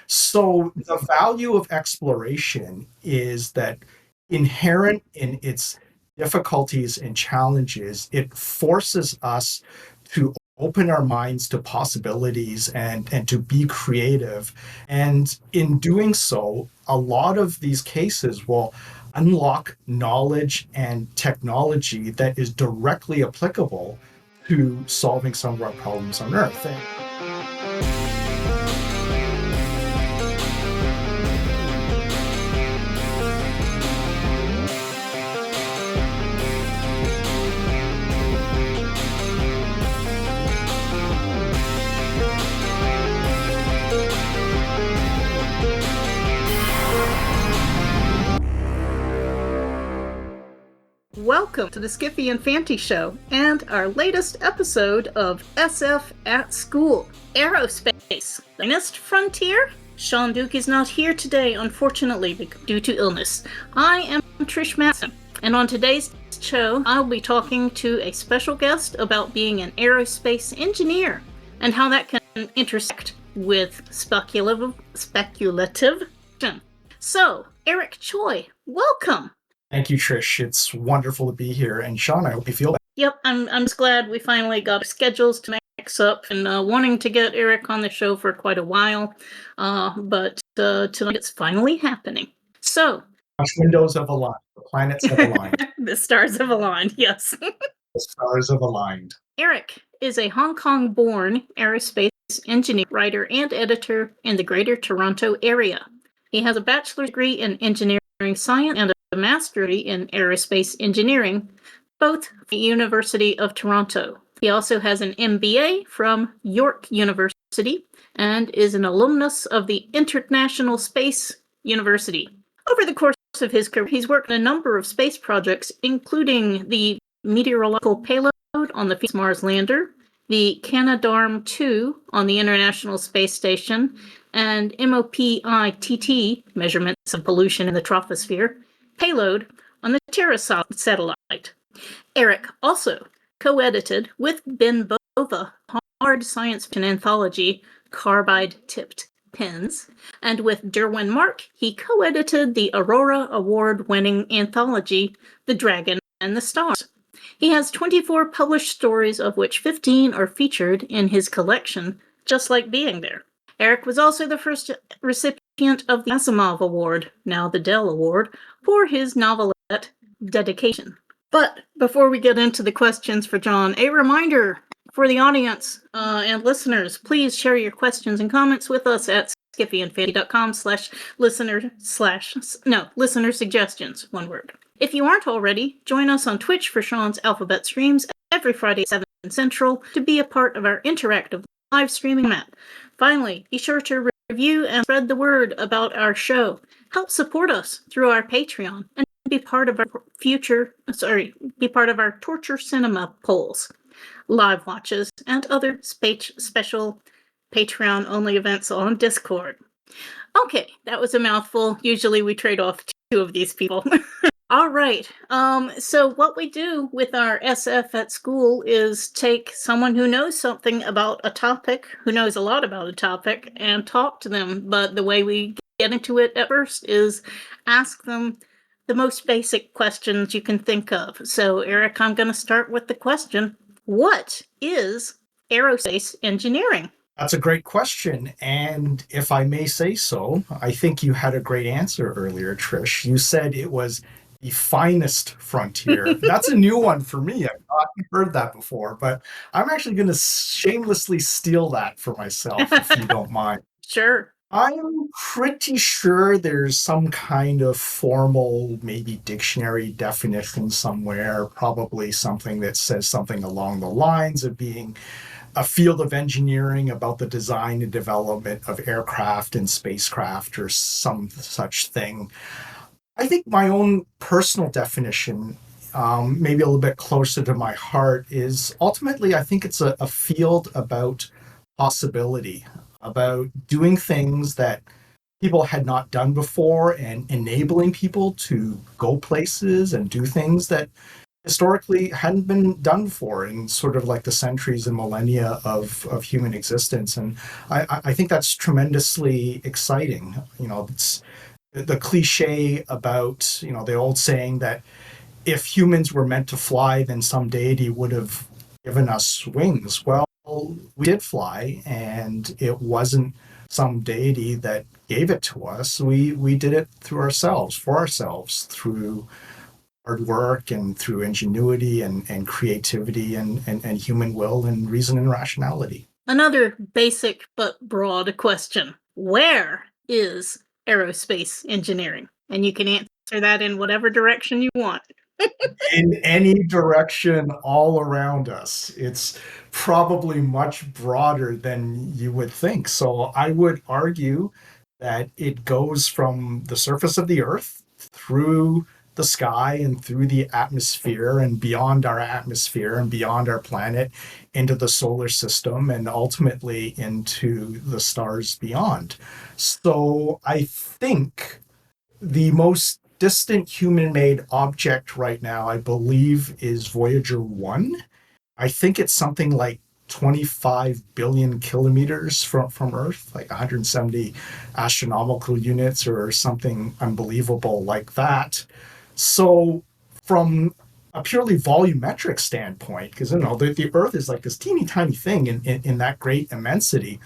So the value of exploration is that inherent in its difficulties and challenges, it forces us to open our minds to possibilities and to be creative. And in doing so, a lot of these cases will unlock knowledge and technology that is directly applicable to solving some of our problems on Earth. Welcome to the Skiffy and Fanty Show and our latest episode of SF at School, Aerospace, the next frontier. Sean Duke is not here today, unfortunately, due to illness. I am Trish Matson, and on today's show, I'll be talking to a special guest about being an aerospace engineer and how that can intersect with speculative. So, Eric Choi, welcome. Thank you, Trish. It's wonderful to be here. And Sean, I hope you feel better. Yep, I'm just glad we finally got schedules to mix up and wanting to get Eric on the show for quite a while. But tonight it's finally happening. So, windows have aligned. The planets have aligned. The stars have aligned, yes. The stars have aligned. Eric is a Hong Kong-born aerospace engineer, writer, and editor in the Greater Toronto area. He has a bachelor's degree in engineering science and a master's in aerospace engineering, both from the University of Toronto. He also has an MBA from York University and is an alumnus of the International Space University. Over the course of his career, he's worked on a number of space projects, including the meteorological payload on the Phoenix Mars lander, the Canadarm2 on the International Space Station, and MOPITT, measurements of pollution in the troposphere, payload on the Terra satellite. Eric also co-edited with Ben Bova hard science fiction anthology Carbide-Tipped Pens, and with Derwin Mark, he co-edited the Aurora Award-winning anthology The Dragon and the Stars. He has 24 published stories, of which 15 are featured in his collection, Just Like Being There. Eric was also the first recipient of the Asimov Award, now the Dell Award, for his novelette Dedication. But before we get into the questions for John, a reminder for the audience and listeners, please share your questions and comments with us at skiffyandfanty.com/listener suggestions, one word. If you aren't already, join us on Twitch for Sean's Alphabet streams every Friday at 7 Central to be a part of our interactive live streaming format. Finally, be sure to review and spread the word about our show. Help support us through our Patreon and be part of our Torture Cinema polls, live watches, and other special Patreon-only events on Discord. Okay, that was a mouthful. Usually we trade off two of these people. All right. So what we do with our SF at school is take someone who knows something about a topic, who knows a lot about a topic, and talk to them. But the way we get into it at first is ask them the most basic questions you can think of. So, Eric, I'm going to start with the question, what is aerospace engineering? That's a great question. And if I may say so, I think you had a great answer earlier, Trish. You said it was the finest frontier. That's a new one for me. I've not heard that before, but I'm actually going to shamelessly steal that for myself, if you don't mind. Sure. I'm pretty sure there's some kind of formal, maybe dictionary definition somewhere, probably something that says something along the lines of being a field of engineering about the design and development of aircraft and spacecraft or some such thing. I think my own personal definition, maybe a little bit closer to my heart, is ultimately I think it's a field about possibility, about doing things that people had not done before and enabling people to go places and do things that historically hadn't been done before in sort of like the centuries and millennia of human existence. And I think that's tremendously exciting. It's the cliche about, the old saying that if humans were meant to fly, then some deity would have given us wings. Well, we did fly, and it wasn't some deity that gave it to us. We did it through ourselves, for ourselves, through hard work and through ingenuity and creativity and human will and reason and rationality. Another basic but broad question. Where is aerospace engineering? And you can answer that in whatever direction you want. In any direction all around us. It's probably much broader than you would think. So I would argue that it goes from the surface of the earth through the sky and through the atmosphere and beyond our atmosphere and beyond our planet into the solar system and ultimately into the stars beyond. So I think the most distant human made object right now, I believe, is Voyager 1. I think it's something like 25 billion kilometers from Earth, like 170 astronomical units or something unbelievable like that. So, from a purely volumetric standpoint, because the Earth is like this teeny tiny thing in that great immensity,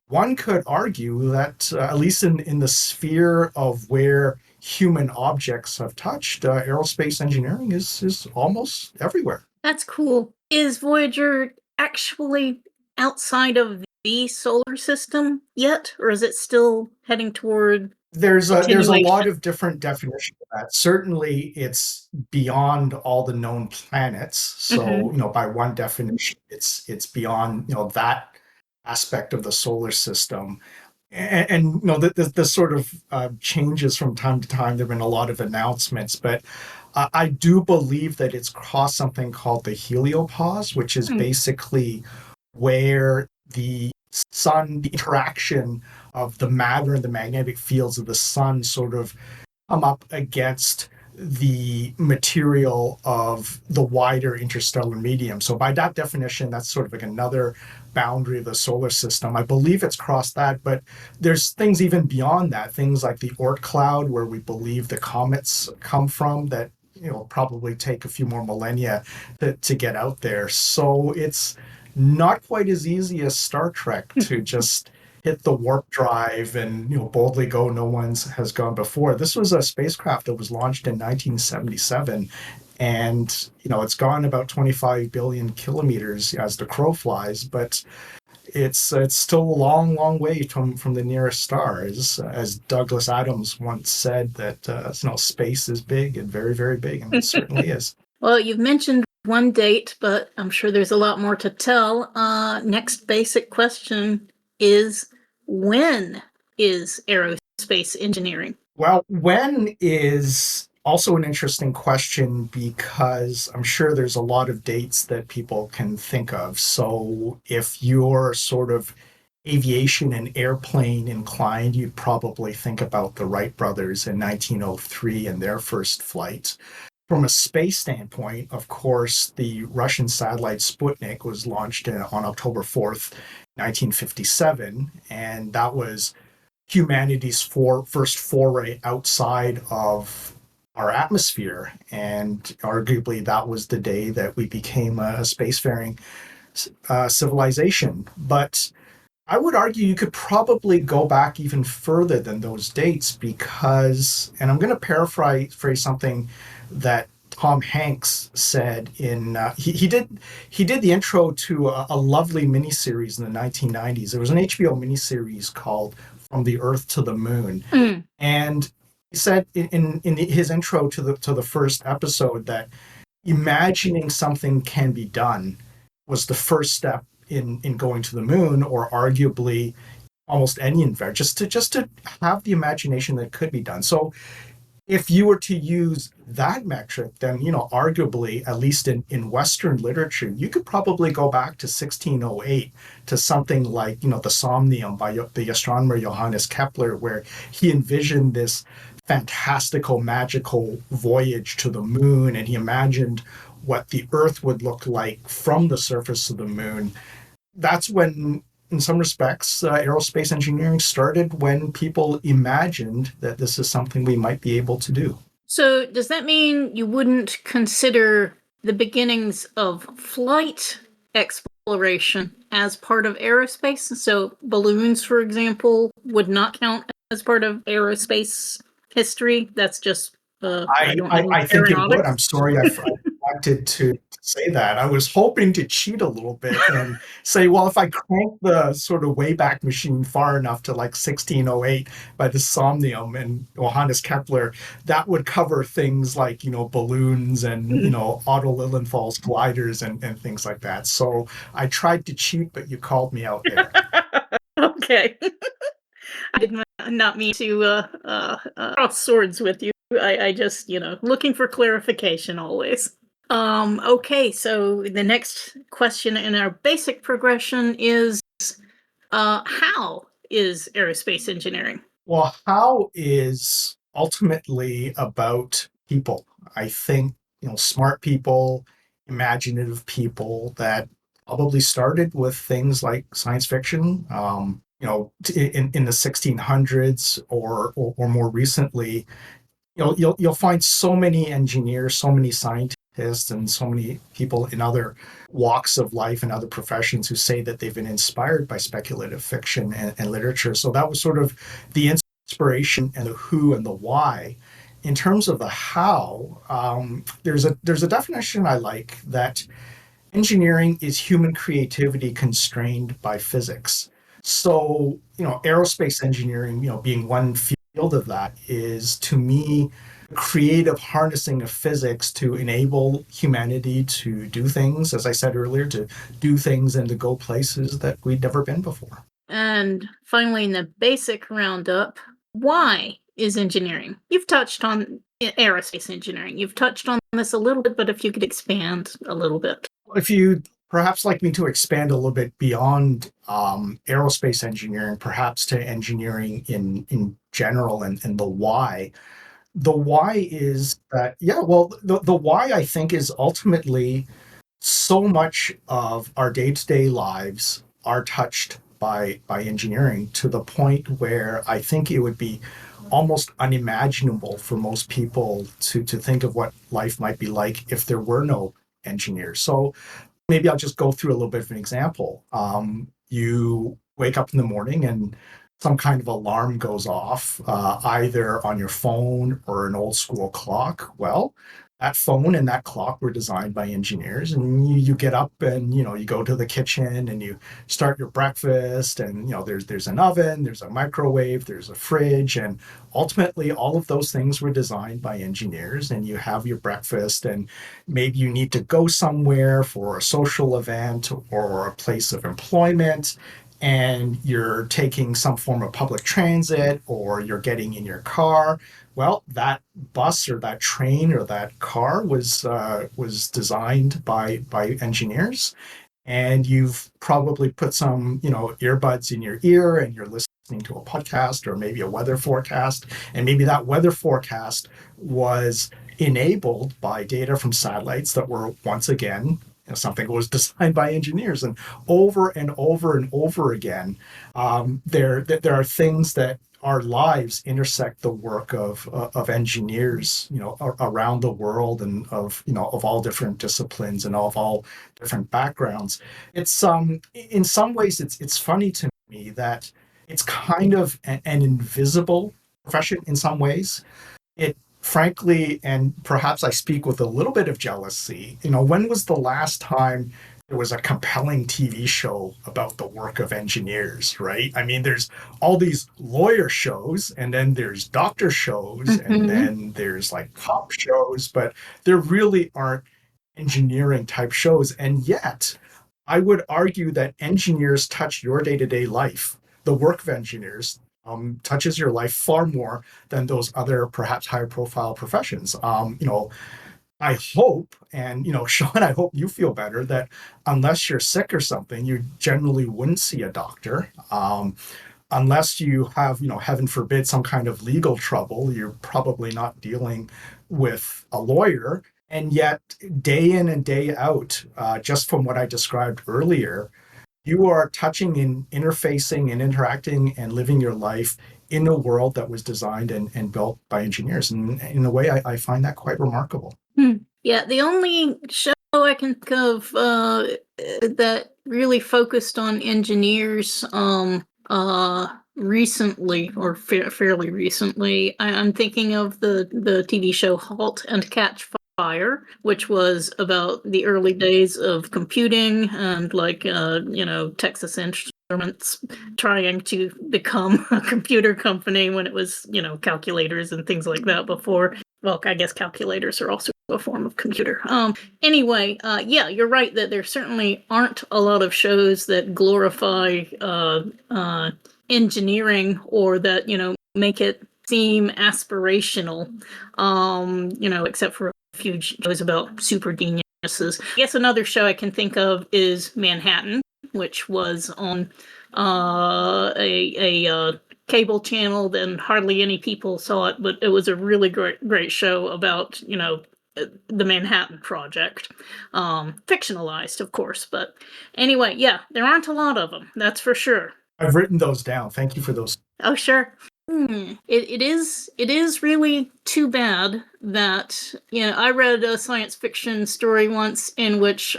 one could argue that, at least in the sphere of where human objects have touched, aerospace engineering is almost everywhere. That's cool. Is Voyager actually outside of the solar system yet, or is it still heading toward There's a lot continuation? of different definitions of that. Certainly, it's beyond all the known planets. So, Mm-hmm. by one definition, it's beyond that aspect of the solar system. And the sort of changes from time to time. There have been a lot of announcements, but I do believe that it's crossed something called the heliopause, which is Mm. basically where the sun, the interaction of the matter and the magnetic fields of the sun sort of come up against the material of the wider interstellar medium. So by that definition, that's sort of like another boundary of the solar system. I believe it's crossed that, but there's things even beyond that, things like the Oort cloud, where we believe the comets come from, that probably take a few more millennia to get out there. So it's not quite as easy as Star Trek to just hit the warp drive and boldly go no one's has gone before. This was a spacecraft that was launched in 1977, and it's gone about 25 billion kilometers as the crow flies, but it's still a long way from the nearest star. As Douglas Adams once said, that space is big and very, very big, and it certainly is. Well, you've mentioned one date, but I'm sure there's a lot more to tell. Next basic question is, when is aerospace engineering? Well, when is also an interesting question, because I'm sure there's a lot of dates that people can think of. So if you're sort of aviation and airplane inclined, you'd probably think about the Wright brothers in 1903 and their first flight. From a space standpoint, of course, the Russian satellite Sputnik was launched on October 4th, 1957, and that was humanity's first foray outside of our atmosphere. And arguably, that was the day that we became a spacefaring civilization. But I would argue you could probably go back even further than those dates, because, and I'm going to paraphrase something that Tom Hanks said in he did the intro to a lovely miniseries in the 1990s. There was an HBO miniseries called From the Earth to the Moon, Mm. and he said in his intro to the first episode that imagining something can be done was the first step in going to the moon, or arguably almost any invention, just to have the imagination that it could be done. So if you were to use that metric, then arguably, at least in Western literature, you could probably go back to 1608 to something like the Somnium by the astronomer Johannes Kepler, where he envisioned this fantastical, magical voyage to the moon, and he imagined what the Earth would look like from the surface of the moon. That's when, in some respects, aerospace engineering started, when people imagined that this is something we might be able to do. So, does that mean you wouldn't consider the beginnings of flight exploration as part of aerospace? So, balloons, for example, would not count as part of aerospace history. That's just, I don't know, I think it would. I'm aeronautics. sorry I neglected to say that. I was hoping to cheat a little bit and say, well, if I crank the sort of Wayback Machine far enough to like 1608 by the Somnium and Johannes Kepler, that would cover things like, balloons and, Otto Lilienthal's gliders and things like that. So I tried to cheat, but you called me out there. Okay. I did not mean to cross swords with you. I just, looking for clarification always. Okay, so the next question in our basic progression is how is aerospace engineering? Well, how is ultimately about people. I think, smart people, imaginative people that probably started with things like science fiction, in the 1600s or more recently. You'll find so many engineers, so many scientists, and so many people in other walks of life and other professions who say that they've been inspired by speculative fiction and literature. So that was sort of the inspiration and the who and the why. In terms of the how, there's a definition I like, that engineering is human creativity constrained by physics. So, aerospace engineering, being one field of that, is to me creative harnessing of physics to enable humanity to do things, as I said earlier, to do things and to go places that we'd never been before. And finally, in the basic roundup, why is engineering? You've touched on aerospace engineering. You've touched on this a little bit, but if you could expand a little bit. If you perhaps like me to expand a little bit beyond aerospace engineering, perhaps to engineering in general, and the why. The why is that, yeah, well, the why I think is ultimately so much of our day-to-day lives are touched by engineering, to the point where I think it would be almost unimaginable for most people to think of what life might be like if there were no engineers. So maybe I'll just go through a little bit of an example. You wake up in the morning and some kind of alarm goes off, either on your phone or an old school clock. Well, that phone and that clock were designed by engineers, and you get up and you go to the kitchen and you start your breakfast, and there's an oven, there's a microwave, there's a fridge, and ultimately all of those things were designed by engineers. And you have your breakfast, and maybe you need to go somewhere for a social event or a place of employment, and you're taking some form of public transit or you're getting in your car. Well, that bus or that train or that car was designed by engineers, and you've probably put some earbuds in your ear and you're listening to a podcast or maybe a weather forecast, and maybe that weather forecast was enabled by data from satellites that were, once again, something that was designed by engineers. And over and over and over again, there are things that our lives intersect the work of engineers, around the world, and of all different disciplines and of all different backgrounds. It's in some ways it's funny to me that it's kind of an invisible profession in some ways. It frankly, and perhaps I speak with a little bit of jealousy, when was the last time there was a compelling TV show about the work of engineers, right? I mean, there's all these lawyer shows, and then there's doctor shows, and Mm-hmm. then there's like cop shows, but there really aren't engineering type shows. And yet, I would argue that engineers touch your day to day life. The work of engineers touches your life far more than those other perhaps higher profile professions. I hope, and Sean, I hope you feel better, that unless you're sick or something, you generally wouldn't see a doctor. unless you have, heaven forbid, some kind of legal trouble, you're probably not dealing with a lawyer. And yet, day in and day out, just from what I described earlier, you are touching and interfacing and interacting and living your life in a world that was designed and built by engineers. And in a way, I find that quite remarkable. Yeah, the only show I can think of that really focused on engineers recently or fairly recently, I'm thinking of the TV show Halt and Catch Fire, which was about the early days of computing and Texas Instruments trying to become a computer company when it was, calculators and things like that before. Well, I guess calculators are also a form of computer. Anyway, yeah, you're right that there certainly aren't a lot of shows that glorify engineering or that, make it seem aspirational, except for a few shows about super geniuses. I guess another show I can think of is Manhattan, which was on a cable channel, then hardly any people saw it, but it was a really great show about, the Manhattan Project. Fictionalized, of course, but anyway, yeah, there aren't a lot of them, that's for sure. I've written those down. Thank you for those. Oh, sure. It is really too bad that, I read a science fiction story once in which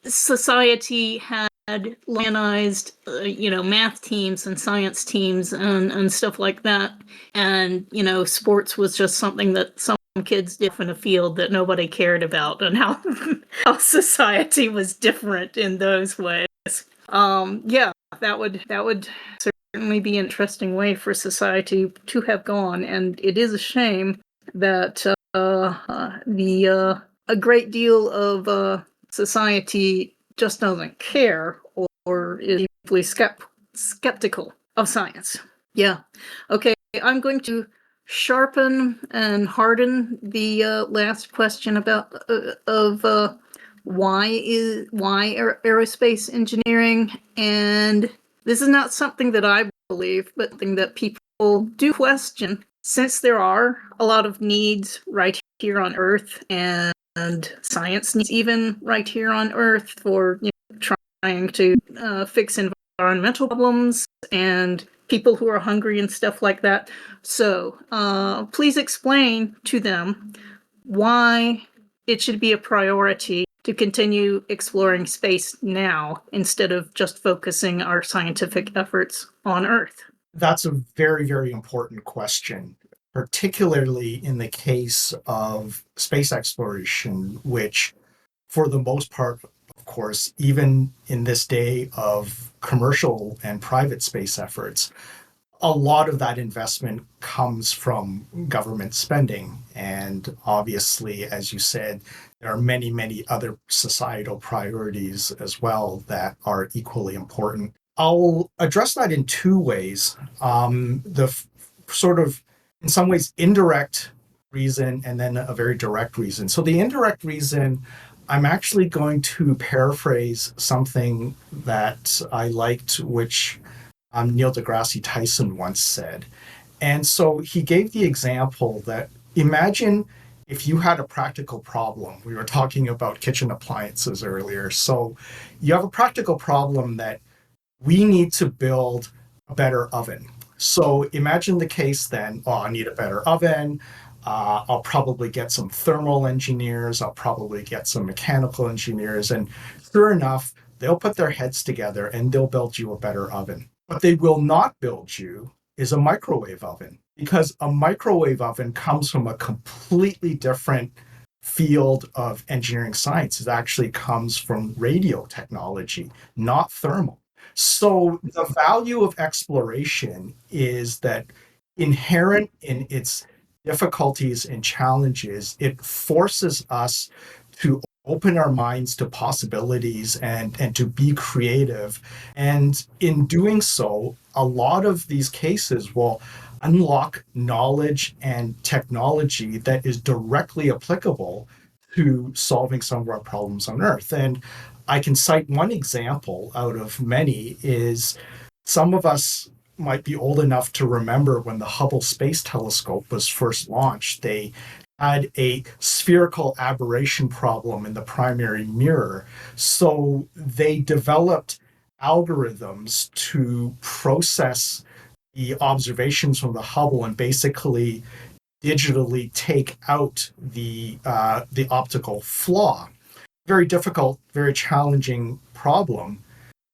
society had lionized, math teams and science teams and stuff like that. And, sports was just something that some kids did in a field that nobody cared about, and how, how society was different in those ways. Yeah, that would certainly be an interesting way for society to have gone. And it is a shame that a great deal of society just doesn't care or is deeply skeptical of science. Yeah. Okay, I'm going to sharpen and harden the last question about why aerospace engineering. And this is not something that I believe, but something that people do question, since there are a lot of needs right here on Earth, and science needs even right here on Earth for trying to fix environmental problems and people who are hungry and stuff like that. So please explain to them why it should be a priority to continue exploring space now instead of just focusing our scientific efforts on Earth. That's a very, very important question, particularly in the case of space exploration, which, for the most part, of course, even in this day of commercial and private space efforts, a lot of that investment comes from government spending. And obviously, as you said, there are many, many other societal priorities as well that are equally important. I'll address that in two ways. Sort of, in some ways, indirect reason, and then a very direct reason. So, the indirect reason, I'm actually going to paraphrase something that I liked, which Neil deGrasse Tyson once said. And so he gave the example that, imagine if you had a practical problem. We were talking about kitchen appliances earlier. So you have a practical problem that we need to build a better oven. So imagine the case then, oh, I need a better oven. I'll probably get some thermal engineers. I'll probably get some mechanical engineers. And sure enough, they'll put their heads together and they'll build you a better oven. What they will not build you is a microwave oven, because a microwave oven comes from a completely different field of engineering science. It actually comes from radio technology, not thermal. So the value of exploration is that, inherent in its difficulties and challenges, it forces us to open our minds to possibilities and to be creative. And in doing so, a lot of these cases will unlock knowledge and technology that is directly applicable to solving some of our problems on Earth. And I can cite one example out of many is, some of us might be old enough to remember when the Hubble Space Telescope was first launched, they had a spherical aberration problem in the primary mirror. So they developed algorithms to process the observations from the Hubble and basically digitally take out the optical flaw. Very difficult, very challenging problem.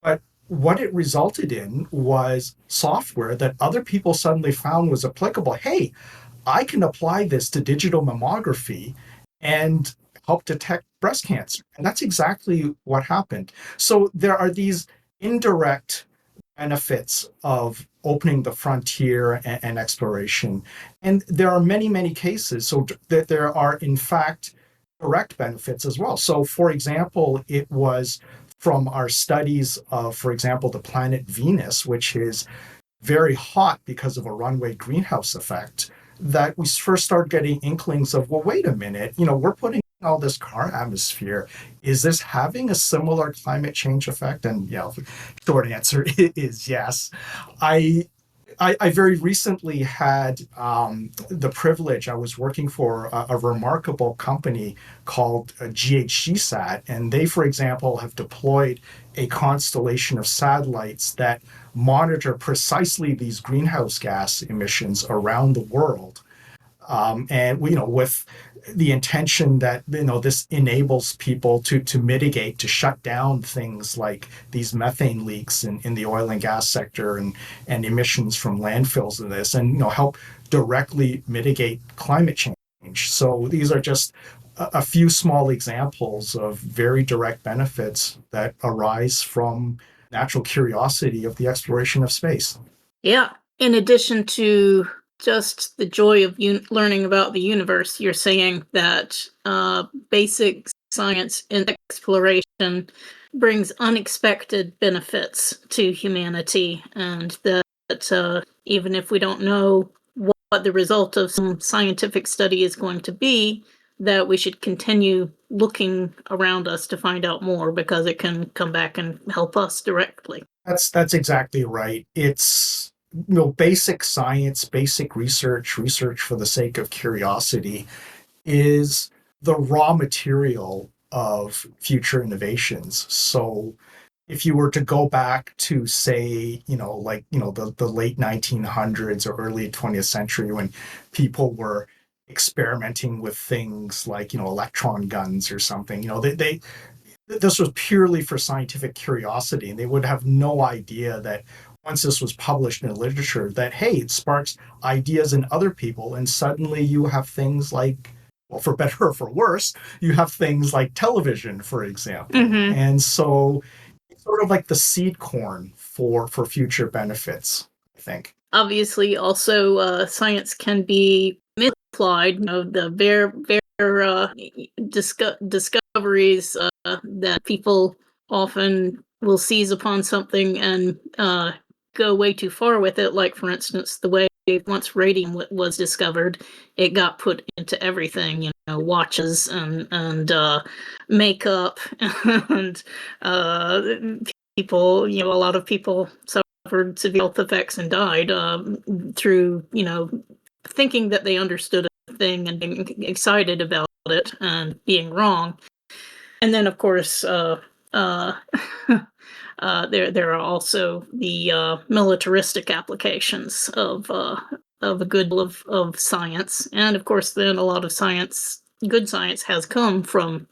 But what it resulted in was software that other people suddenly found was applicable. Hey, I can apply this to digital mammography and help detect breast cancer. And that's exactly what happened. So there are these indirect benefits of opening the frontier and exploration. And there are many, many cases. So that there are, in fact, direct benefits as well. So, for example, it was from our studies of, for example, the planet Venus, which is very hot because of a runaway greenhouse effect, that we first started getting inklings of, well, wait a minute, we're putting all this car atmosphere. Is this having a similar climate change effect? And short answer is yes. I I very recently had the privilege. I was working for a remarkable company called GHGSat, and they, for example, have deployed a constellation of satellites that monitor precisely these greenhouse gas emissions around the world. And with the intention that this enables people to mitigate, to shut down things like these methane leaks in the oil and gas sector, and emissions from landfills and this, and help directly mitigate climate change. So these are just a few small examples of very direct benefits that arise from natural curiosity of the exploration of space. Yeah. In addition to just the joy of learning about the universe, you're saying that basic science and exploration brings unexpected benefits to humanity, and that even if we don't know what the result of some scientific study is going to be, that we should continue looking around us to find out more because it can come back and help us directly. That's exactly right. It's basic science, basic research for the sake of curiosity is the raw material of future innovations. So if you were to go back to, say, the late 1900s or early 20th century, when people were experimenting with things like electron guns or something, they this was purely for scientific curiosity, and they would have no idea that once this was published in literature, that hey, it sparks ideas in other people, and suddenly you have things like, well, for better or for worse, you have things like television, for example. Mm-hmm. And so it's sort of like the seed corn for future benefits, I think. Obviously, also science can be misapplied. The very discoveries that people often will seize upon something and go way too far with it. Like, for instance, the way once radium was discovered, it got put into everything. Watches and makeup, and people. A lot of people suffered severe health effects and died through thinking that they understood a thing and being excited about it and being wrong. And then, of course, uh, there are also the militaristic applications of a good deal of science, and of course, then a lot of good science, has come from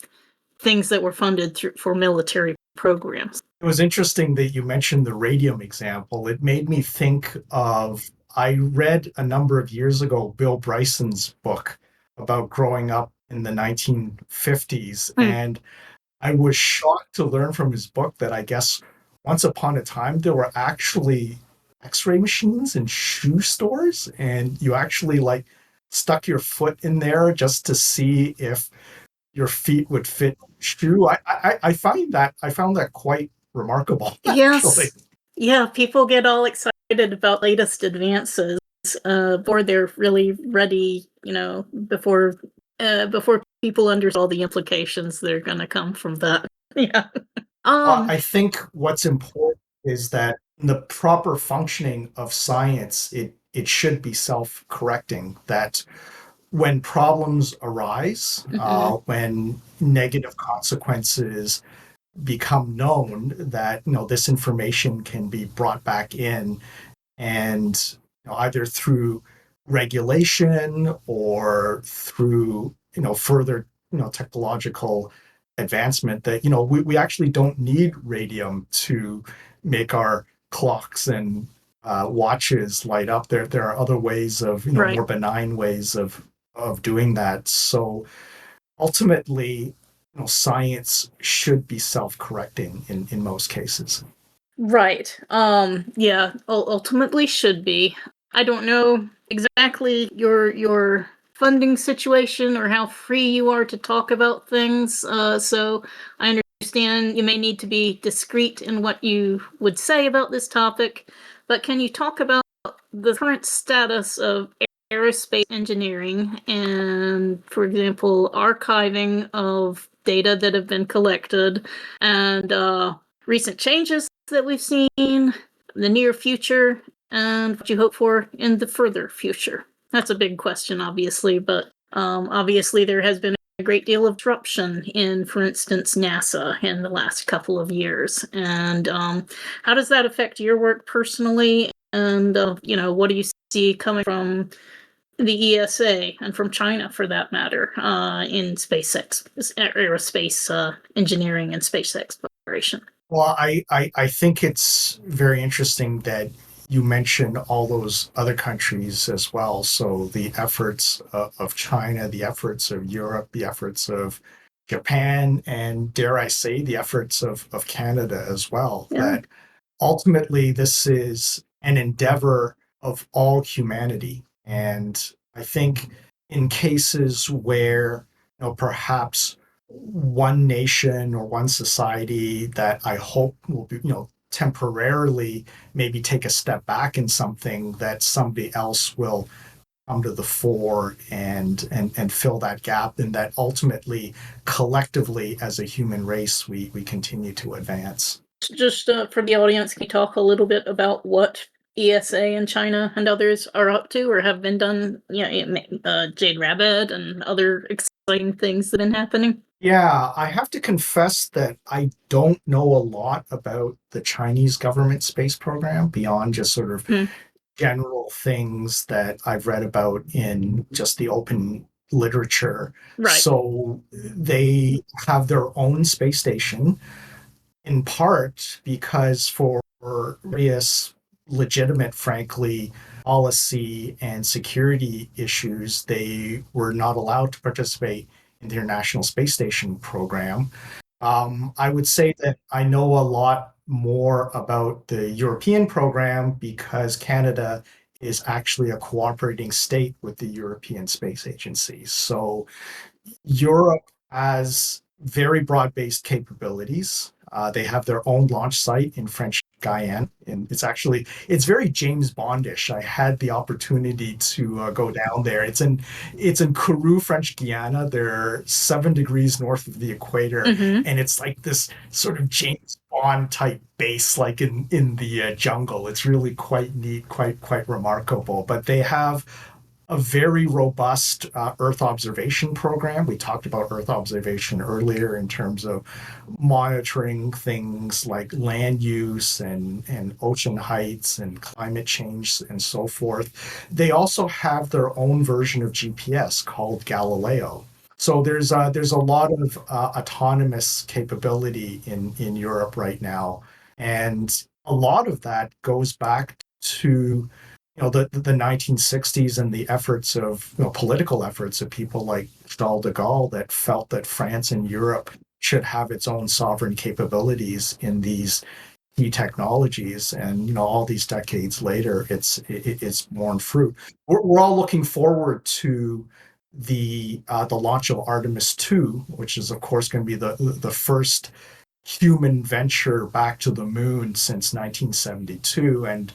things that were funded for military programs. It was interesting that you mentioned the radium example. It made me think of, I read a number of years ago Bill Bryson's book about growing up in the 1950s. Hmm. And I was shocked to learn from his book that I guess once upon a time there were actually x-ray machines in shoe stores, and you actually like stuck your foot in there just to see if your feet would fit shoe. I found that quite remarkable, actually. Yes. Yeah, people get all excited about latest advances before they're really ready, before people understand all the implications that are going to come from that. Yeah. Well, Um, I think what's important is that in the proper functioning of science, it should be self-correcting. That when problems arise, Hmm. when negative consequences become known, that this information can be brought back in, and either through regulation or through further technological advancement, that we actually don't need radium to make our clocks and watches light up. There are other ways of Right. more benign ways of doing that. So ultimately, science should be self-correcting in most cases. Right. Yeah, ultimately should be. I don't know exactly your funding situation or how free you are to talk about things. So I understand you may need to be discreet in what you would say about this topic, but can you talk about the current status of aerospace engineering and, for example, archiving of data that have been collected and recent changes that we've seen in the near future and what you hope for in the further future? That's a big question, obviously, but obviously there has been a great deal of disruption in, for instance, NASA in the last couple of years. And how does that affect your work personally? And, what do you see coming from the ESA and from China, for that matter, in aerospace engineering and space exploration? Well, I think it's very interesting that you mentioned all those other countries as well. So the efforts of China, the efforts of Europe, the efforts of Japan, and dare I say, the efforts of Canada as well. Yeah. That ultimately this is an endeavor of all humanity. And I think in cases where perhaps one nation or one society, that I hope will be temporarily maybe take a step back in something, that somebody else will come to the fore and fill that gap, and that ultimately collectively as a human race we continue to advance. Just for the audience, can you talk a little bit about what ESA and China and others are up to or have been done? Yeah, Jade Rabbit and other exciting things that have been happening. Yeah, I have to confess that I don't know a lot about the Chinese government space program beyond just sort of Hmm. general things that I've read about in just the open literature. Right. So they have their own space station, in part because for various legitimate, frankly, policy and security issues, they were not allowed to participate in the International Space Station program. I would say that I know a lot more about the European program because Canada is actually a cooperating state with the European Space Agency. So Europe has very broad-based capabilities. They have their own launch site in French Guyana, and it's very James Bondish. I had the opportunity to go down there. It's in Kourou, French Guiana. They're 7 degrees north of the equator, Mm-hmm. and it's like this sort of James Bond type base, like in the jungle. It's really quite neat, quite remarkable. But they have a very robust Earth observation program. We talked about Earth observation earlier in terms of monitoring things like land use and ocean heights and climate change and so forth. They also have their own version of GPS called Galileo. So there's a lot of autonomous capability in Europe right now, and a lot of that goes back to the 1960s and the efforts of political efforts of people like Charles de Gaulle, that felt that France and Europe should have its own sovereign capabilities in these key technologies. And all these decades later, it's borne fruit. We're all looking forward to the launch of Artemis 2, which is of course going to be the first human venture back to the moon since 1972, and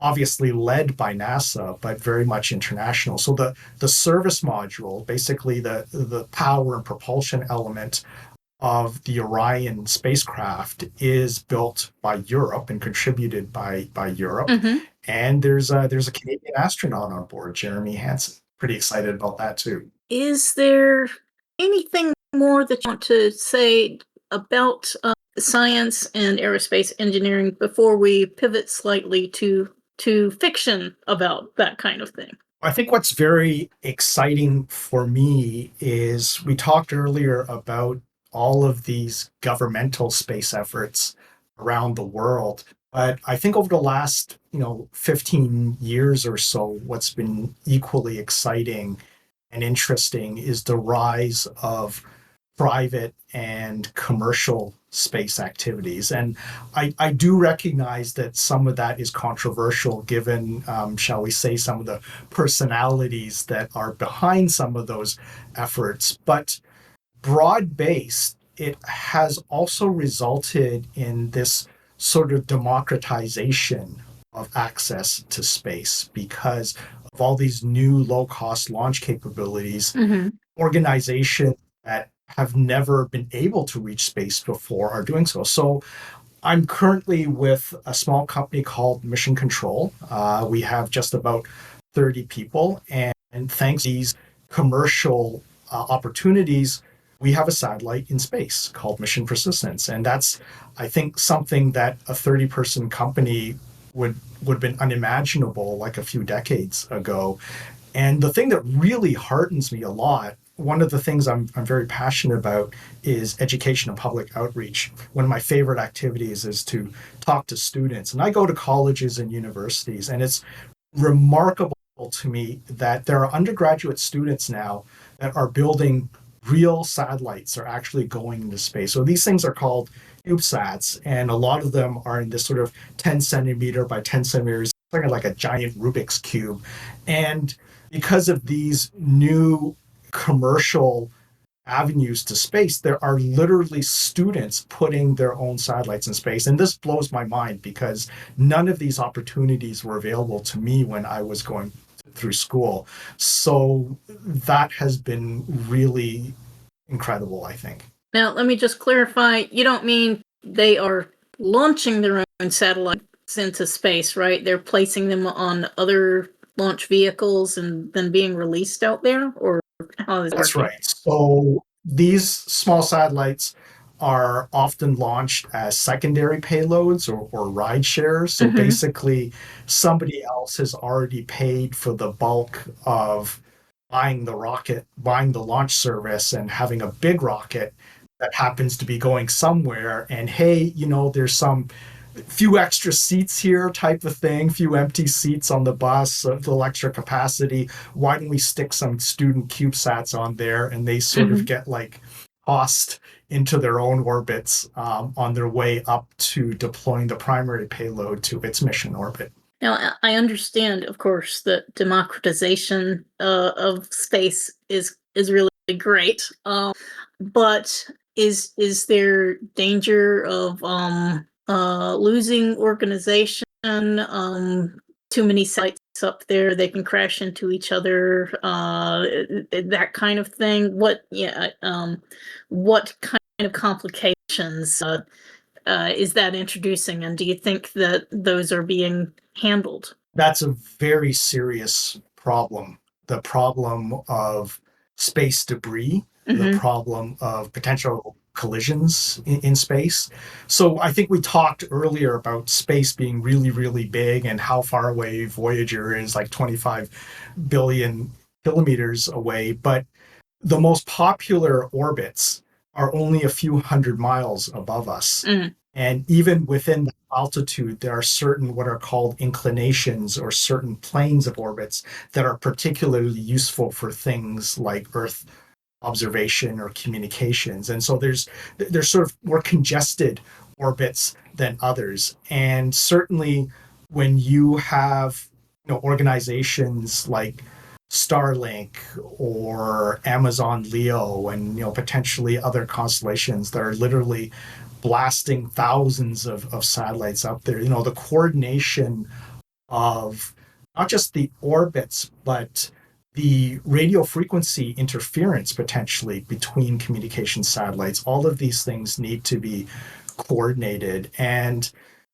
obviously led by NASA, but very much international. So the service module, basically the power and propulsion element of the Orion spacecraft is built by Europe and contributed by Europe. Hmm. And there's a Canadian astronaut on board, Jeremy Hansen. Pretty excited about that too. Is there anything more that you want to say about science and aerospace engineering before we pivot slightly to fiction about that kind of thing? I think what's very exciting for me is we talked earlier about all of these governmental space efforts around the world. But I think over the last, 15 years or so, what's been equally exciting and interesting is the rise of private and commercial space activities. And I do recognize that some of that is controversial given, shall we say, some of the personalities that are behind some of those efforts. But broad based, it has also resulted in this sort of democratization of access to space because of all these new low cost launch capabilities. Hmm. Organizations that have never been able to reach space before are doing so. So I'm currently with a small company called Mission Control. We have just about 30 people, and thanks to these commercial opportunities, we have a satellite in space called Mission Persistence, and that's, I think, something that a 30-person company would have been unimaginable like a few decades ago. And the thing that really heartens me a lot, one of the things I'm very passionate about is education and public outreach. One of my favorite activities is to talk to students. And I go to colleges and universities, and it's remarkable to me that there are undergraduate students now that are building real satellites, are actually going into space. So these things are called CubeSats, and a lot of them are in this sort of 10 centimeter by 10 centimeters, like a giant Rubik's Cube. And because of these new commercial avenues to space, there are literally students putting their own satellites in space. And this blows my mind because none of these opportunities were available to me when I was going through school. So that has been really incredible, I think. Now, let me just clarify. You don't mean they are launching their own satellites into space, right? They're placing them on other launch vehicles and then being released out there, or how is it That's working? right. So these small satellites are often launched as secondary payloads or ride shares. So Hmm. basically, somebody else has already paid for the bulk of buying the rocket, buying the launch service, and having a big rocket that happens to be going somewhere. And hey, there's some few extra seats here type of thing, few empty seats on the bus, a little extra capacity. Why don't we stick some student CubeSats on there and they sort of Hmm. get like tossed into their own orbits on their way up to deploying the primary payload to its mission orbit. Now, I understand, of course, that democratization of space is really great, but is there danger of losing organization? Too many sites up there, they can crash into each other. That kind of thing. What kind of complications is that introducing, and do you think that those are being handled? That's a very serious problem. The problem of space debris, the Hmm. problem of potential collisions in space. So I think we talked earlier about space being really, really big and how far away Voyager is, like 25 billion kilometers away. But the most popular orbits are only a few hundred miles above us. Mm. And even within the altitude, there are certain what are called inclinations or certain planes of orbits that are particularly useful for things like Earth observation or communications. And so there's sort of more congested orbits than others. And certainly when you have organizations like Starlink or Amazon Leo and potentially other constellations that are literally blasting thousands of satellites up there, the coordination of not just the orbits but the radio frequency interference potentially between communication satellites. All of these things need to be coordinated. And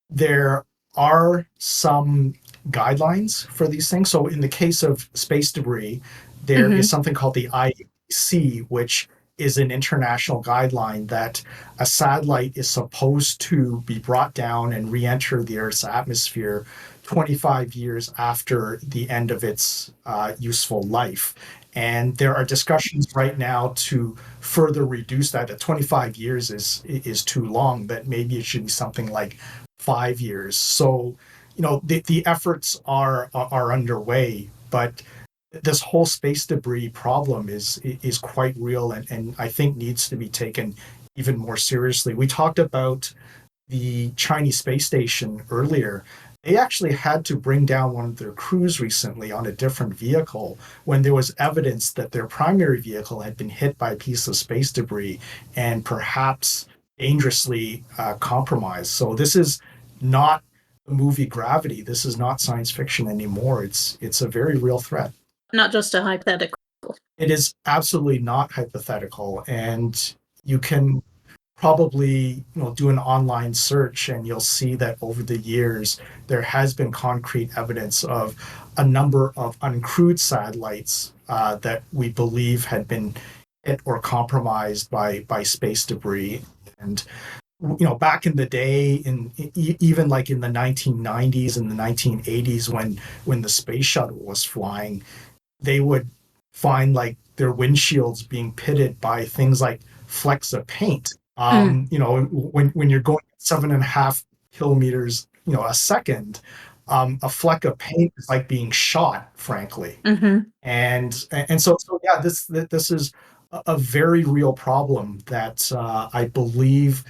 there are some guidelines for these things. So, in the case of space debris, there is Hmm. something called the IAC, which is an international guideline that a satellite is supposed to be brought down and re enter the Earth's atmosphere 25 years after the end of its useful life. And there are discussions right now to further reduce that. That 25 years is too long. That maybe it should be something like 5 years. So, the efforts are underway, but this whole space debris problem is quite real, and I think needs to be taken even more seriously. We talked about the Chinese space station earlier. They actually had to bring down one of their crews recently on a different vehicle when there was evidence that their primary vehicle had been hit by a piece of space debris and perhaps dangerously compromised. So this is not the movie Gravity. This is not science fiction anymore. It's a very real threat. Not just a hypothetical. It is absolutely not hypothetical, and you can probably do an online search and you'll see that over the years there has been concrete evidence of a number of uncrewed satellites that we believe had been hit or compromised by space debris. And back in the day, even like in the 1990s and the 1980s, when the space shuttle was flying, they would find like their windshields being pitted by things like flecks of paint. Mm. When you're going 7.5 kilometers, a second, a fleck of paint is like being shot, frankly. Hmm. And so yeah, this is a very real problem that I believe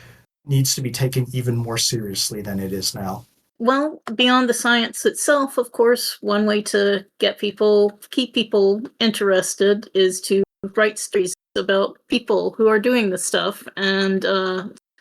needs to be taken even more seriously than it is now. Well, beyond the science itself, of course, one way to keep people interested is to write stories about people who are doing this stuff. And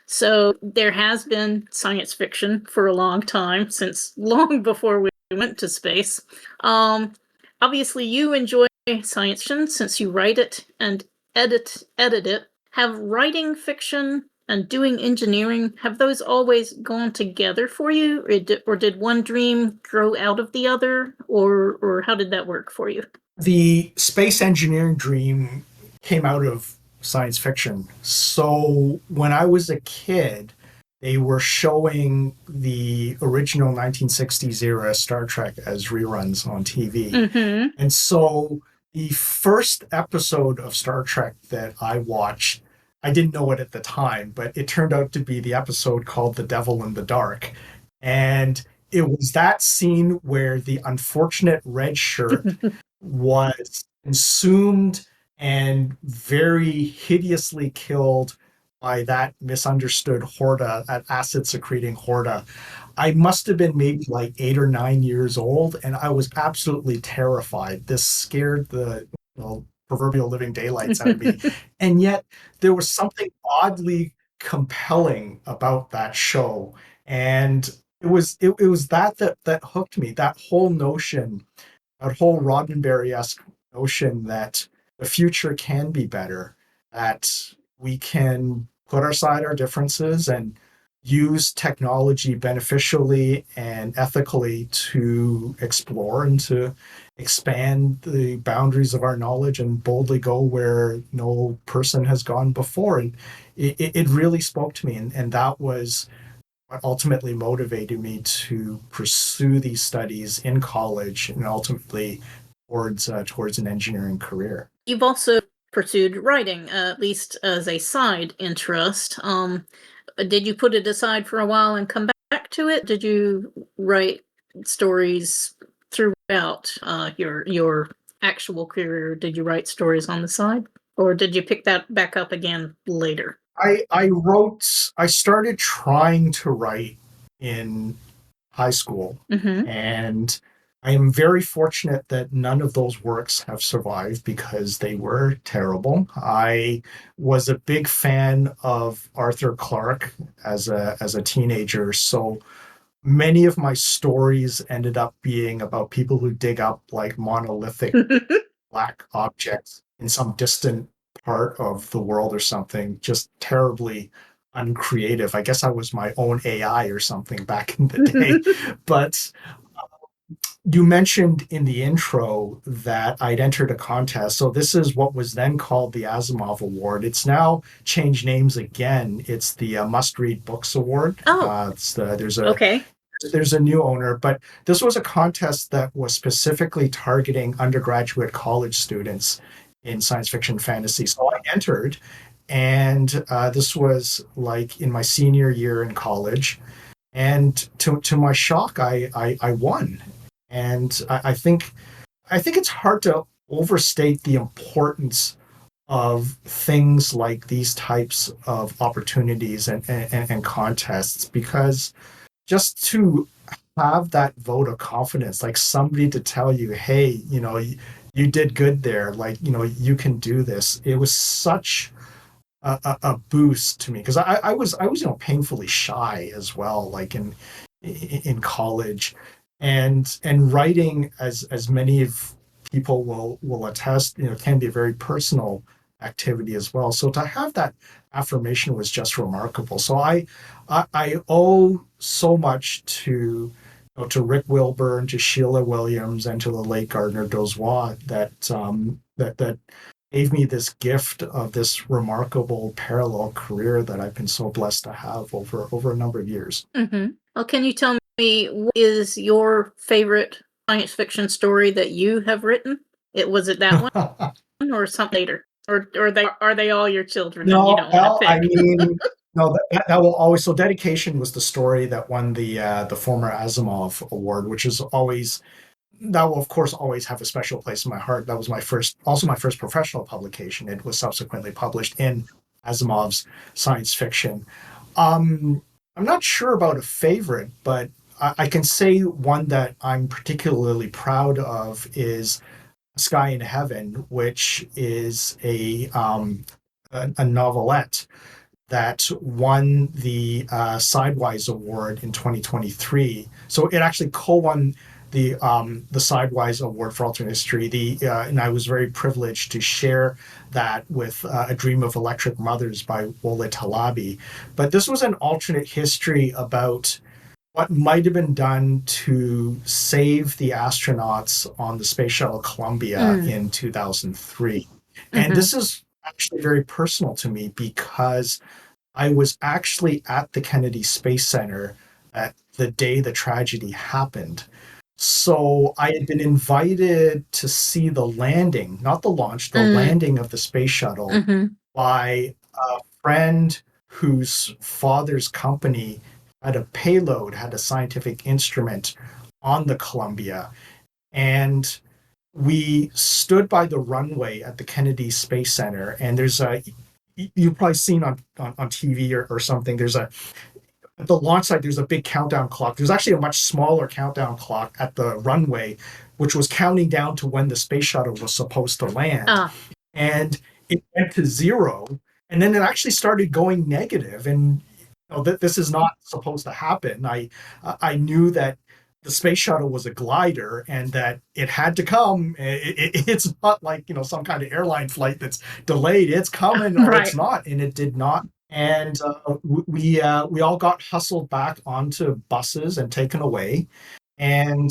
so there has been science fiction for a long time, since long before we went to space. Um, Obviously, you enjoy science fiction since you write it and edit it. Have writing fiction and doing engineering, have those always gone together for you, or did one dream grow out of the other, or how did that work for you? The space engineering dream came out of science fiction. So when I was a kid, they were showing the original 1960s era Star Trek as reruns on TV. Mm-hmm. And so the first episode of Star Trek that I watched, I didn't know it at the time, but it turned out to be the episode called The Devil in the Dark. And it was that scene where the unfortunate red shirt was consumed and very hideously killed by that misunderstood Horta, that acid secreting Horta. I must have been maybe like 8 or 9 years old, and I was absolutely terrified. This scared the proverbial living daylights out of me. And yet, there was something oddly compelling about that show. And it was that hooked me, that whole Roddenberry-esque notion that the future can be better, that we can put aside our differences and use technology beneficially and ethically to explore and to expand the boundaries of our knowledge and boldly go where no person has gone before. And it really spoke to me. And that was what ultimately motivated me to pursue these studies in college and ultimately towards an engineering career. You've also pursued writing, at least as a side interest. Did you put it aside for a while and come back to it? Did you write stories throughout your actual career? Did you write stories on the side, or did you pick that back up again later? I started trying to write in high school, Mm-hmm. and I am very fortunate that none of those works have survived because they were terrible. I was a big fan of Arthur Clarke as a teenager, so many of my stories ended up being about people who dig up like monolithic black object in some distant part of the world or something, just terribly uncreative. I guess I was my own AI or something back in the day. But you mentioned in the intro that I'd entered a contest. So this is what was then called the Asimov Award. It's now changed names again. It's the Must Read Books Award. Oh, okay. There's a new owner, but this was a contest that was specifically targeting undergraduate college students in science fiction fantasy. So I entered, and this was like in my senior year in college. And to my shock, I won. And I think it's hard to overstate the importance of things like these types of opportunities and contests, because just to have that vote of confidence, like somebody to tell you, hey, you did good there, like, you can do this. It was such a boost to me because I was painfully shy as well, like in college, and writing, as many of people will attest, can be a very personal activity as well. So to have that affirmation was just remarkable. So I owe so much to Rick Wilburn, to Sheila Williams, and to the late Gardner Dozois that gave me this gift of this remarkable parallel career that I've been so blessed to have over a number of years. Well, can you tell me what is your favorite science fiction story that you have written? Was it that one or something later? Or are they all your children and you No, don't want to well, I pick? mean, no, that will always. So, Dedication was the story that won the former Asimov Award, which is always, that will of course always have a special place in my heart. That was also my first professional publication. It was subsequently published in Asimov's science fiction. I'm not sure about a favorite, but I can say one that I'm particularly proud of is Sky in Heaven, which is a novelette that won the Sidewise Award in 2023. So it actually co-won the Sidewise Award for alternate history. And I was very privileged to share that with A Dream of Electric Mothers by Wola Talabi. But this was an alternate history about what might have been done to save the astronauts on the space shuttle Columbia Mm. in 2003. And Mm-hmm. this is actually very personal to me because I was actually at the Kennedy Space Center at the day the tragedy happened. So I had been invited to see the landing, not the launch, the Mm. landing of the space shuttle Mm-hmm. by a friend whose father's company had a payload, had a scientific instrument on the Columbia. And we stood by the runway at the Kennedy Space Center, and you've probably seen on TV or something, at the launch site, there's a big countdown clock. There's actually a much smaller countdown clock at the runway, which was counting down to when the space shuttle was supposed to land. Ah, And it went to zero, and then it actually started going negative. And this is not supposed to happen. I knew that the space shuttle was a glider and that it had to come. It's not like some kind of airline flight that's delayed. It's coming or it's right. not, and it did not. And we all got hustled back onto buses and taken away. And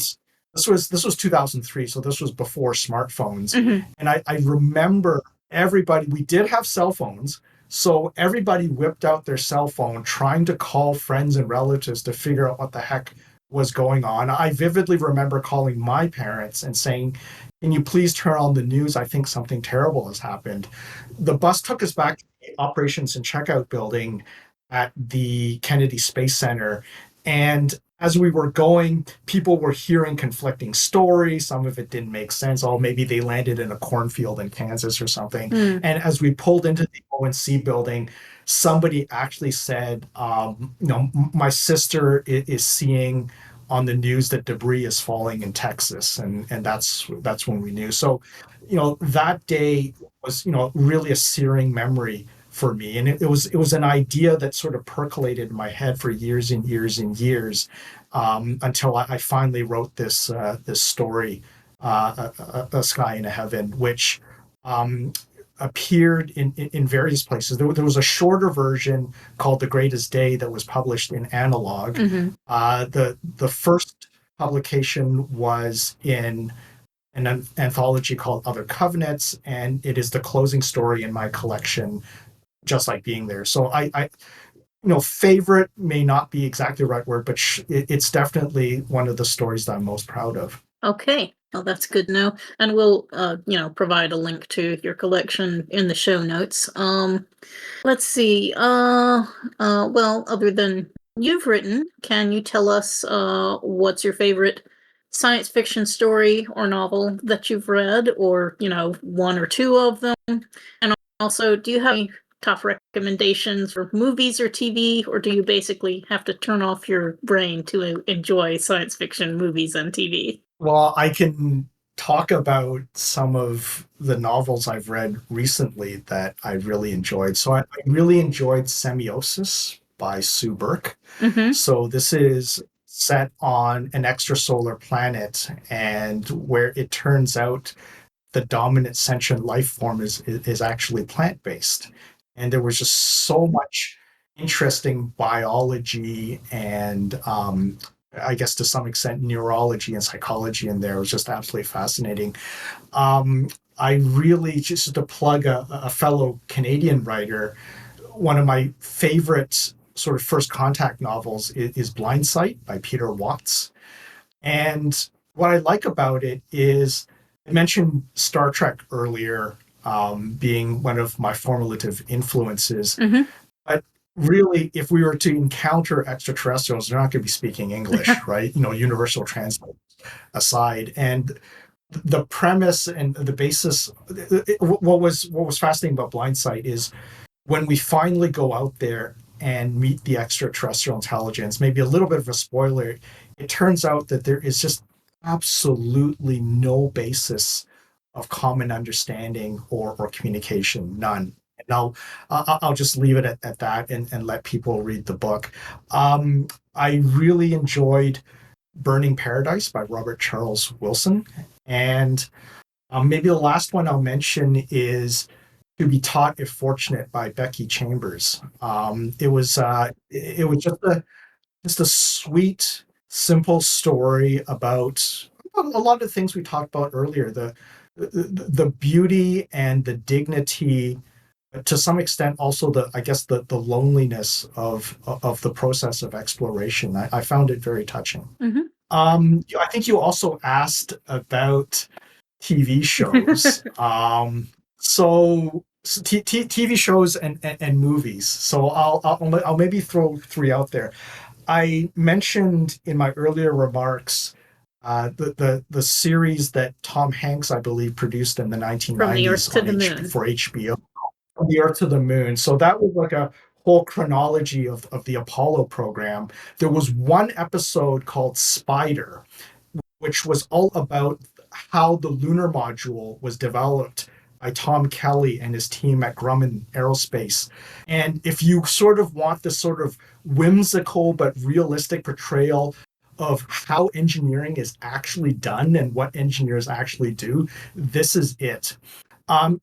this was 2003, so this was before smartphones. Mm-hmm. And I remember everybody. We did have cell phones, so everybody whipped out their cell phone, trying to call friends and relatives to figure out what the heck was going on. I vividly remember calling my parents and saying, "Can you please turn on the news? I think something terrible has happened." The bus took us back to the operations and checkout building at the Kennedy Space Center. And as we were going, people were hearing conflicting stories. Some of it didn't make sense. Oh, maybe they landed in a cornfield in Kansas or something. Mm. And as we pulled into the ONC building, somebody actually said, my sister is seeing on the news that debris is falling in Texas, and that's when we knew. So, that day was really a searing memory for me, and it was an idea that sort of percolated in my head for years and years and years, until I finally wrote this story a Sky in a Heaven, which um, appeared in various places. There was a shorter version called The Greatest Day that was published in analog. Mm-hmm. The first publication was in an anthology called Other Covenants, and it is the closing story in my collection, Just Like Being There. So favorite may not be exactly the right word, but it's definitely one of the stories that I'm most proud of. Okay. Well, that's good to know. And we'll, provide a link to your collection in the show notes. Let's see. Well, other than you've written, can you tell us what's your favorite science fiction story or novel that you've read, or one or two of them? And also, do you have any top recommendations for movies or TV, or do you basically have to turn off your brain to enjoy science fiction movies and TV? Well, I can talk about some of the novels I've read recently that I really enjoyed. So I really enjoyed Semiosis by Sue Burke. Mm-hmm. So this is set on an extrasolar planet, and where it turns out the dominant sentient life form is actually plant based, and there was just so much interesting biology and I guess to some extent neurology and psychology in there. It was just absolutely fascinating. um, I really, just to plug a fellow Canadian writer, one of my favorite sort of first contact novels is Blindsight by Peter Watts. And what I like about it is, I mentioned Star Trek earlier, being one of my formative influences. Mm-hmm. But really, if we were to encounter extraterrestrials, they're not going to be speaking English, right? Universal translate aside. And the premise and the basis, what was fascinating about Blindsight is when we finally go out there and meet the extraterrestrial intelligence, maybe a little bit of a spoiler, it turns out that there is just absolutely no basis of common understanding or communication, none. And I'll just leave it at that, and let people read the book. I really enjoyed Burning Paradise by Robert Charles Wilson. And maybe the last one I'll mention is To Be Taught If Fortunate by Becky Chambers. It was just a sweet, simple story about a lot of the things we talked about earlier, the beauty and the dignity, to some extent also the loneliness of the process of exploration. I found it very touching. Mm-hmm. I think you also asked about TV shows. TV shows and movies. So I'll maybe throw three out there. I mentioned in my earlier remarks the series that Tom Hanks, I believe, produced in the From the 1990s Earth to on the Moon. for HBO, From the Earth to the Moon. So that was like a whole chronology of the Apollo program. There was one episode called Spider, which was all about how the lunar module was developed by Tom Kelly and his team at Grumman Aerospace. And if you sort of want this sort of whimsical but realistic portrayal of how engineering is actually done and what engineers actually do, this is it.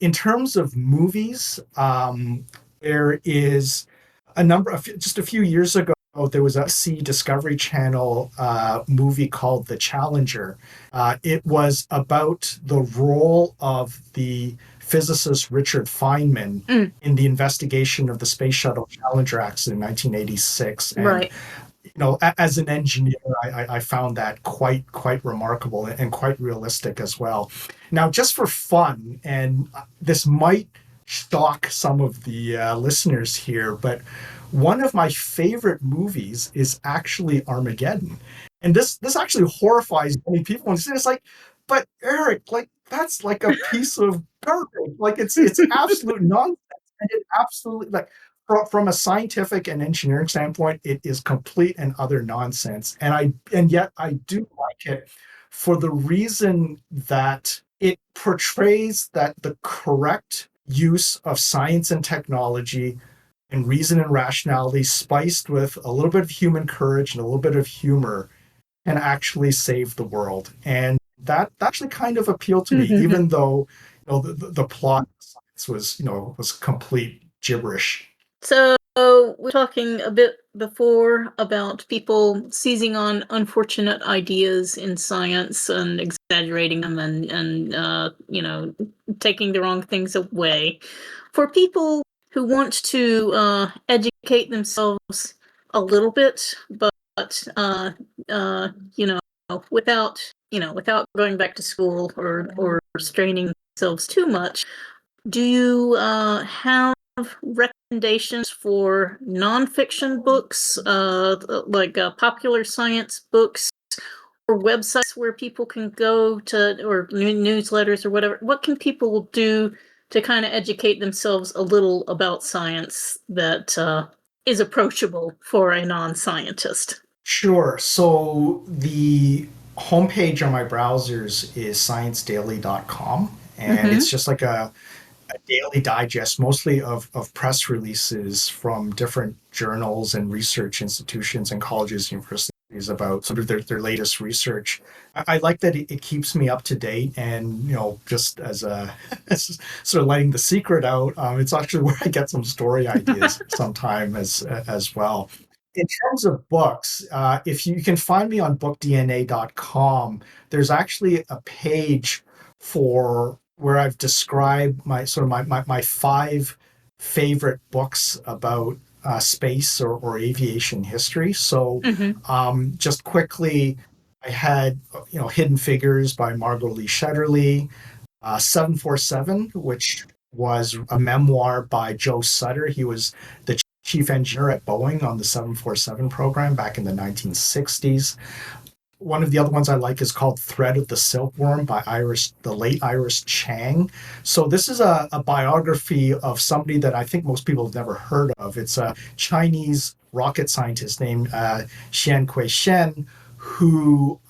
In terms of movies, there is just a few years ago, there was a Discovery Channel movie called The Challenger. It was about the role of the physicist Richard Feynman Mm, in the investigation of the Space Shuttle Challenger accident in 1986. And right. as an engineer, I found that quite remarkable and quite realistic as well. Now, just for fun, and this might shock some of the listeners here, but one of my favorite movies is actually Armageddon, and this actually horrifies many people. And it's like, but Eric, like that's like a piece of garbage. Like it's absolute nonsense, and it absolutely like from a scientific and engineering standpoint, it is complete and utter nonsense. And yet I do like it for the reason that it portrays that the correct use of science and technology and reason and rationality spiced with a little bit of human courage and a little bit of humor can actually save the world. And that actually kind of appealed to me, Mhm. even though the plot was was complete gibberish. So we're talking a bit before about people seizing on unfortunate ideas in science and exaggerating them and taking the wrong things away. For people who want to educate themselves a little bit, but uh, uh, you know, without going back to school or straining themselves too much, do you have recommendations for nonfiction books, like popular science books, or websites where people can go to, or newsletters or whatever? What can people do to kind of educate themselves a little about science that is approachable for a non-scientist? Sure. So the homepage on my browsers is sciencedaily.com, and Mm-hmm. it's just like a daily digest, mostly of press releases from different journals and research institutions and colleges, universities about sort of their latest research. I like that it keeps me up to date, and just as a as sort of letting the secret out, it's actually where I get some story ideas sometime as well. In terms of books, if you can find me on bookdna.com, there's actually a page for where I've described my sort of my five favorite books about space or aviation history. So Mm-hmm. just quickly, I had Hidden Figures by Margot Lee Shetterly, 747, which was a memoir by Joe Sutter. He was the chief engineer at Boeing on the 747 program back in the 1960s. One of the other ones I like is called Thread of the Silkworm by the late Iris Chang. So this is a biography of somebody that I think most people have never heard of. It's a Chinese rocket scientist named Xian Kui Shen, who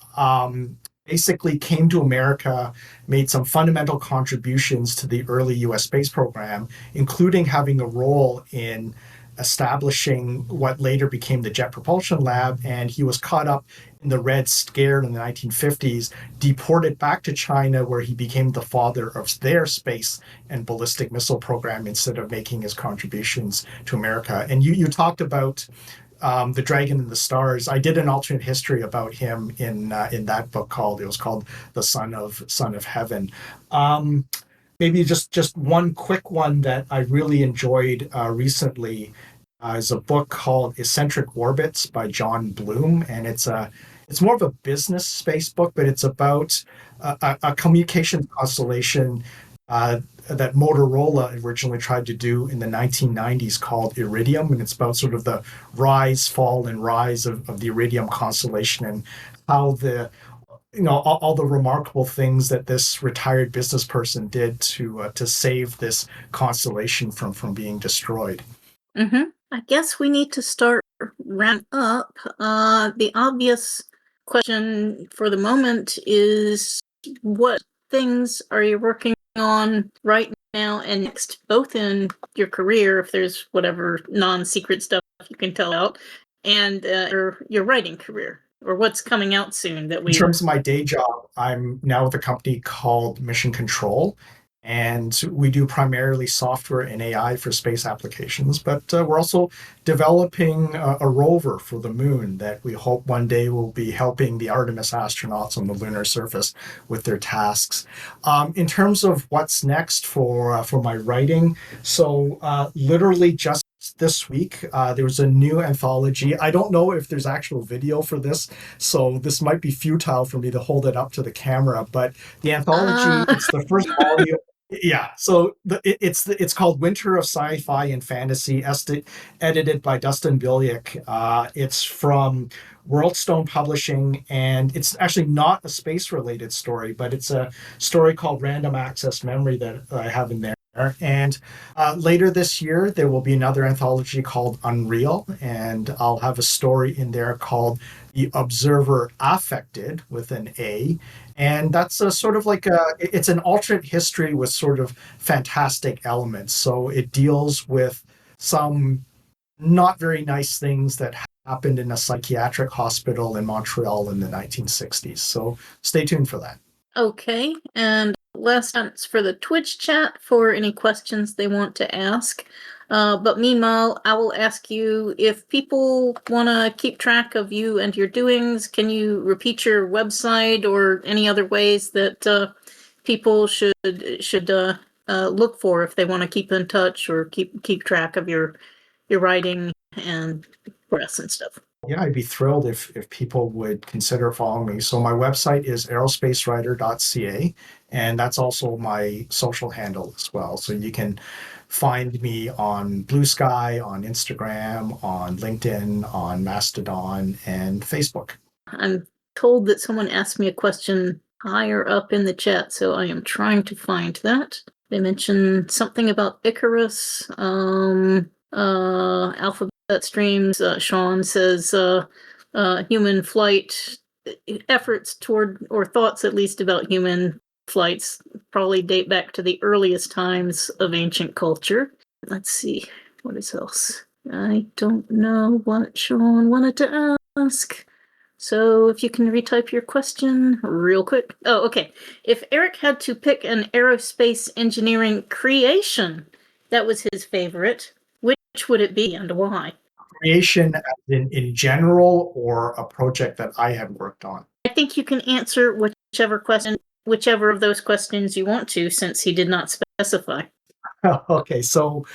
basically came to America, made some fundamental contributions to the early US space program, including having a role in establishing what later became the Jet Propulsion Lab. And he was caught up in the Red Scare in the 1950s, deported back to China, where he became the father of their space and ballistic missile program instead of making his contributions to America. And you talked about the Dragon and the Stars. I did an alternate history about him in that book called The Son of Heaven. Maybe just one quick one that I really enjoyed recently is a book called Eccentric Orbits by John Bloom, and it's more of a business space book, but it's about a communication constellation that Motorola originally tried to do in the 1990s called Iridium, and it's about sort of the rise, fall, and rise of the Iridium constellation and how the all the remarkable things that this retired business person did to save this constellation from being destroyed. Mm-hmm. I guess we need to start round up. The obvious question for the moment is, what things are you working on right now and next, both in your career, if there's whatever non-secret stuff you can tell out, and your writing career, or what's coming out soon that In we. terms of my day job, I'm now with a company called Mission Control, and we do primarily software and AI for space applications. But we're also developing a rover for the moon that we hope one day will be helping the Artemis astronauts on the lunar surface with their tasks. In terms of what's next for my writing, so literally just this week, there was a new anthology. I don't know if there's actual video for this, so this might be futile for me to hold it up to the camera, but the anthology, Uh, it's the first volume. Yeah, so it's called Winter of Sci-Fi and Fantasy, edited by Dustin Billick. It's from Worldstone Publishing, and it's actually not a space-related story, but it's a story called Random Access Memory that I have in there. And later this year, there will be another anthology called Unreal, and I'll have a story in there called The Observer Affected with an A. And that's a sort of like it's an alternate history with sort of fantastic elements. So it deals with some not very nice things that happened in a psychiatric hospital in Montreal in the 1960s. So stay tuned for that. Okay, and last chance for the Twitch chat for any questions they want to ask. But meanwhile, I will ask you if people want to keep track of you and your doings, can you repeat your website or any other ways that people should look for if they want to keep in touch or keep track of your writing and press and stuff? Yeah, I'd be thrilled if people would consider following me. So my website is aerospacewriter.ca, and that's also my social handle as well. So you can find me on Blue Sky, on Instagram, on LinkedIn, on Mastodon, and Facebook. I'm told that someone asked me a question higher up in the chat, so I am trying to find that. They mentioned something about Icarus, alphabet streams. Sean says human flight efforts toward, or thoughts at least about human flights probably date back to the earliest times of ancient culture. Let's see, what is else? I don't know what Sean wanted to ask. So if you can retype your question real quick. Oh, okay. If Eric had to pick an aerospace engineering creation that was his favorite, which would it be and why? Creation in general, or a project that I had worked on? I think you can answer whichever of those questions you want to, since he did not specify. Okay, so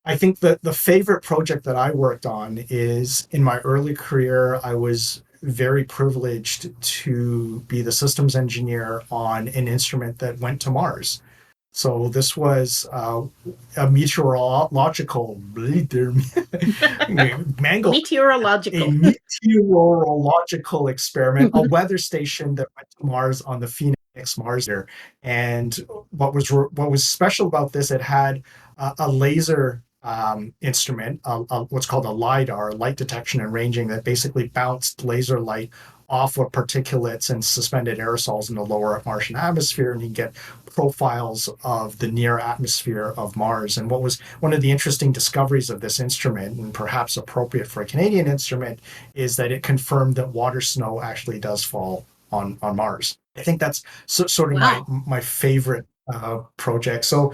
I think that the favorite project that I worked on is in my early career, I was very privileged to be the systems engineer on an instrument that went to Mars. So this was a meteorological mangled a Meteorological. meteorological experiment, a weather station that went to Mars on the Phoenix Mars there. And what was special about this, it had a laser instrument, what's called a LiDAR, light detection and ranging, that basically bounced laser light off of particulates and suspended aerosols in the lower Martian atmosphere, and you get profiles of the near atmosphere of Mars. And what was one of the interesting discoveries of this instrument, and perhaps appropriate for a Canadian instrument, is that it confirmed that water snow actually does fall on Mars. I think that's sort of Wow. my favorite project. So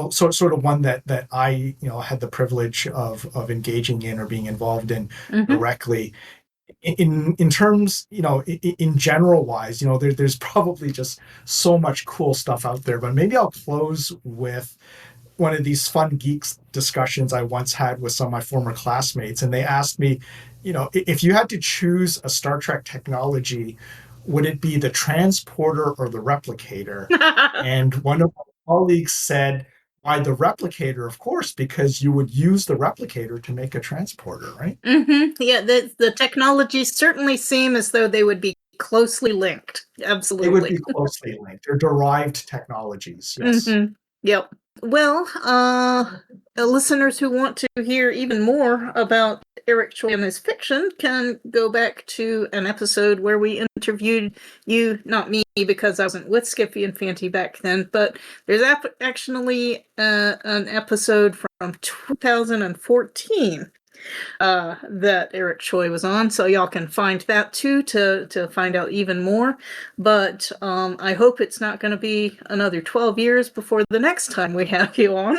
sort of one that I had the privilege of engaging in or being involved in Mm-hmm. directly. In terms, in general wise, there's probably just so much cool stuff out there. But maybe I'll close with one of these fun geeks discussions I once had with some of my former classmates, and they asked me, if you had to choose a Star Trek technology, would it be the transporter or the replicator? And one of my colleagues said, why the replicator? Of course, because you would use the replicator to make a transporter, right? Mm-hmm. Yeah, the technologies certainly seem as though they would be closely linked. They would Absolutely. be closely linked. They're derived technologies, yes. Mm-hmm. Yep. Well, listeners who want to hear even more about Eric Choi and his fiction can go back to an episode where we interviewed you, not me, because I wasn't with Skippy and Fanty back then, but there's actually an episode from 2014 that Eric Choi was on, so y'all can find that too to find out even more. But I hope it's not going to be another 12 years before the next time we have you on.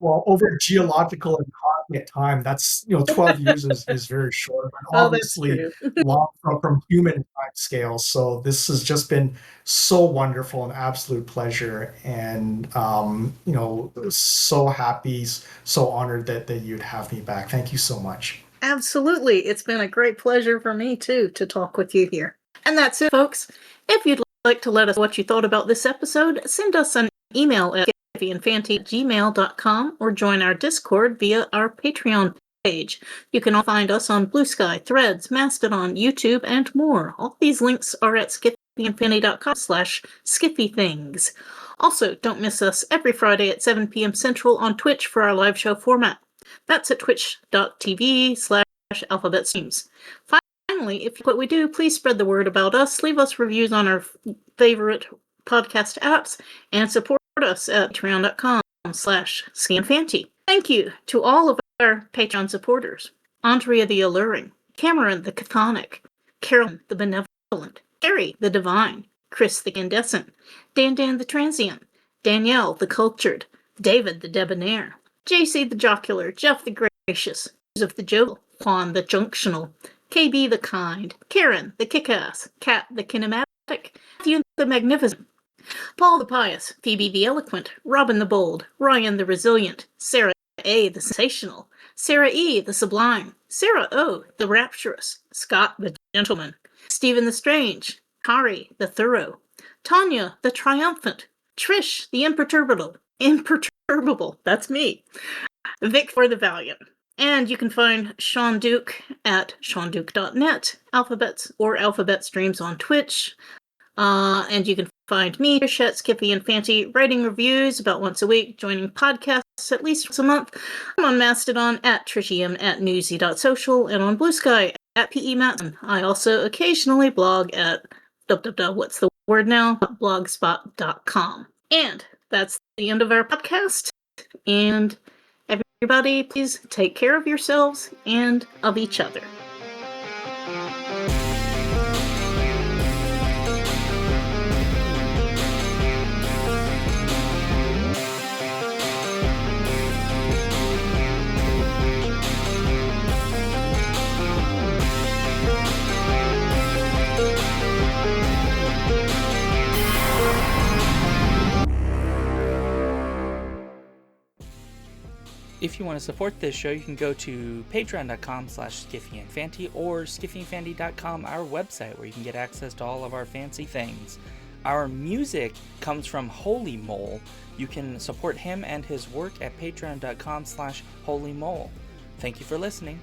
Well, over geological and cosmic time, that's 12 years is very short, but Oh, that's obviously true. long from human time scales. So this has just been so wonderful, an absolute pleasure, and so happy, so honored that you'd have me back. Thank you so much. Absolutely. It's been a great pleasure for me too to talk with you here. And that's it, folks. If you'd like to let us know what you thought about this episode, send us an email at skippyandfanty@gmail.com or join our Discord via our Patreon page. You can all find us on Blue Sky, Threads, Mastodon, YouTube, and more. All these links are at skippyandfanty.com/skippythings. Also, don't miss us every Friday at 7 p.m. Central on Twitch for our live show format. That's at twitch.tv/alphabet streams. Finally, if you like what we do, please spread the word about us, leave us reviews on our favorite podcast apps, and support us at patreon.com/scanfanty. Thank you to all of our Patreon supporters: Andrea the Alluring, Cameron the Chthonic, Carolyn the Benevolent, Carrie the Divine, Chris the Incandescent, Dan the Transient, Danielle the Cultured, David the Debonair, JC the Jocular, Jeff the Gracious, Joseph the Jovial, Juan the Junctional, KB the Kind, Karen the Kick-Ass, Kat the Kinematic, Matthew the Magnificent, Paul the Pious, Phoebe the Eloquent, Robin the Bold, Ryan the Resilient, Sarah A. the Sensational, Sarah E. the Sublime, Sarah O. the Rapturous, Scott the Gentleman, Stephen the Strange, Kari the Thorough, Tanya the Triumphant, Trish the Imperturbable, that's me, Victor the Valiant. And you can find Sean Duke at seanduke.net, Alphabet Streams on Twitch. And you can find me, Trish, at Skippy and Fanty, writing reviews about once a week, joining podcasts at least once a month. I'm on Mastodon at TrishM at newsy.social, and on Blue Sky at PEMatson. I also occasionally blog at blogspot.com. And that's the end of our podcast. And everybody, please take care of yourselves and of each other. If you want to support this show, you can go to patreon.com/skiffyandfanty or skiffyandfanty.com, our website, where you can get access to all of our fancy things. Our music comes from Holy Mole. You can support him and his work at patreon.com/holymole. Thank you for listening.